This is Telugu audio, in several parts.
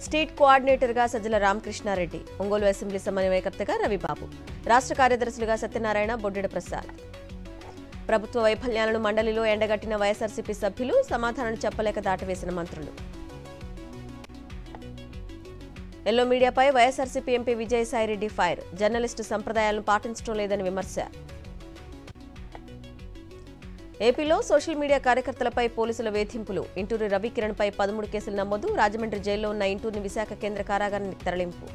స్టేట్ కోఆర్డినేటర్గా సజ్జల రామకృష్ణారెడ్డి, ఒంగోలు అసెంబ్లీ సమన్వయకర్తగా రవిబాబు, రాష్ట్ర కార్యదర్శులుగా సత్యనారాయణ, బొడ్డెడ ప్రసాద్. ప్రభుత్వ వైఫల్యాలను మండలిలో ఎండగట్టిన వైఎస్ఆర్సీపీ సభ్యులు, సమాధానం చెప్పలేక దాటవేసిన మంత్రులు. ఎల్లో మీడియాపై YSRCP MP Vijayasai Reddy fire, journalist సంప్రదాయాలను పాటించడం లేదని విమర్శ. ఏపీలో సోషల్ మీడియా కార్యకర్తలపై పోలీసుల వేధింపులు, ఇంటూరి రవికిరణ్పై 13 కేసులు నమోదు, రాజమండ్రి జైల్లో ఉన్న ఇంటూరిని విశాఖ కేంద్ర కారాగారానికి తరలింపు.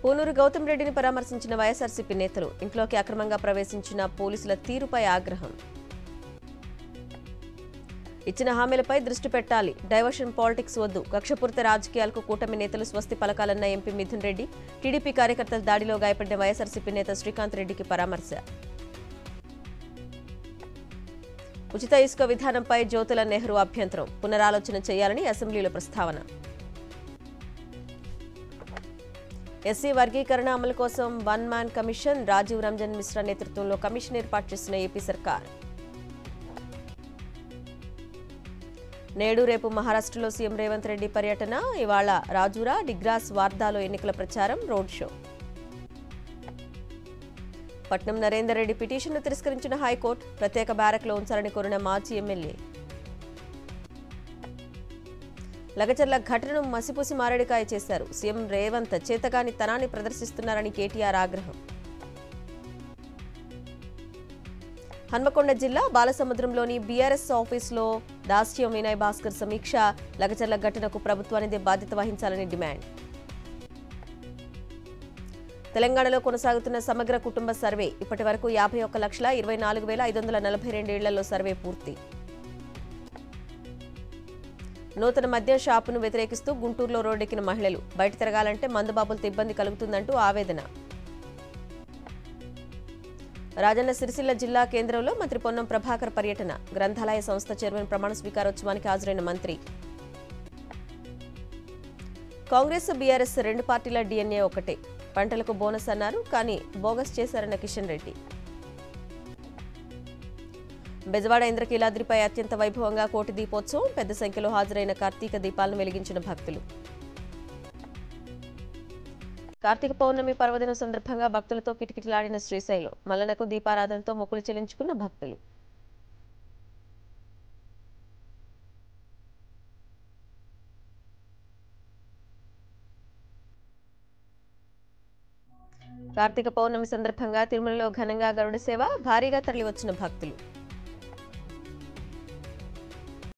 పూనూరు గౌతమ్ రెడ్డిని పరామర్శించిన వైఎస్ఆర్సీపీ నేతలు, ఇంట్లోకి అక్రమంగా ప్రవేశించిన పోలీసుల తీరుపై ఆగ్రహం. ఇచ్చిన హామీలపై దృష్టి పెట్టాలి, డైవర్షన్ పాలిటిక్స్ వద్దు, కక్షపూరిత రాజకీయాలకు కూటమి నేతలు స్వస్తి పలకాలన్న ఎంపీ మిథున్ రెడ్డి, టీడీపీ కార్యకర్తల దాడిలో గాయపడిన వైఎస్ఆర్సీపీ నేత శ్రీకాంత్ రెడ్డికి పరామర్శ. ఉచిత ఇసుక విధానంపై జ్యోతుల నెహ్రూ అభ్యంతరం, పునరాలోచన చేయాలని అసెంబ్లీలో ప్రస్తావన. ఎస్సీ వర్గీకరణ అమలు కోసం one man commission, Rajiv Ranjan Mishra నేతృత్వంలో కమిషన్ ఏర్పాటు చేసిన ఏపీ సర్కార్. నేడు రేపు మహారాష్ట్రలో సీఎం రేవంత్ రెడ్డి పర్యటన, ఇవాళ రాజూరా, డిగ్రాస్, వార్దాలో ఎన్నికల ప్రచారం, రోడ్ షో. పట్నం నరేందర్ రెడ్డి పిటిషన్ను తిరస్కరించిన హైకోర్టు, ప్రత్యేక బ్యారక్లో ఉంచాలని కోరిన మాజీ ఎమ్మెల్యే. లగచర్ల ఘటనను మసిపూసి మారేడుకాయ చేశారు, సీఎం రేవంత్ చేతగాని తనాన్ని ప్రదర్శిస్తున్నారని కేటీఆర్ ఆగ్రహం. హన్మకొండ జిల్లా బాలసముద్రంలోని బీఆర్ఎస్ ఆఫీసులో దాస్యం వినయ్ భాస్కర్ సమీక్ష, లగచర్ల ఘటనకు ప్రభుత్వానిదే బాధ్యత వహించాలని డిమాండ్. తెలంగాణలో కొనసాగుతున్న సమగ్ర కుటుంబ సర్వే, ఇప్పటి వరకు 51,24,542 ఇళ్లలో సర్వే పూర్తి. నూతన మద్యం షాపును వ్యతిరేకిస్తూ గుంటూరులో రోడ్డెక్కిన మహిళలు, బయట తిరగాలంటే మందుబాబులతో ఇబ్బంది కలుగుతుందంటూ ఆవేదన. రాజన్న సిరిసిల్ల జిల్లా కేంద్రంలో మంత్రి పొన్నం ప్రభాకర్ పర్యటన, గ్రంథాలయ సంస్థ చైర్మన్ ప్రమాణ స్వీకారోత్సవానికి హాజరైన మంత్రి. కాంగ్రెస్ బీఆర్ఎస్ రెండు పార్టీల డిఎన్ఏ ఒకటే, పంటలకు బోనస్ అన్నారు కానీ బోగస్ చేశారన్న కిషన్ రెడ్డి. బెజవాడ ఇంద్రకీలాద్రిపై అత్యంత వైభవంగా కోటి దీపోత్సవం, పెద్ద సంఖ్యలో హాజరైన కార్తీక దీపాలను వెలిగించిన భక్తులు. కార్తీక పౌర్ణమి పర్వదినం సందర్భంగా భక్తులతో కిటకిటలాడిన శ్రీశైలం, మల్లనకు దీపారాధనతో మొక్కులు చెల్లించుకున్న భక్తులు. కార్తీక పౌర్ణమి సందర్భంగా తిరుమలలో ఘనంగా గరుడ సేవ, భారీగా తరలివచ్చిన భక్తులు.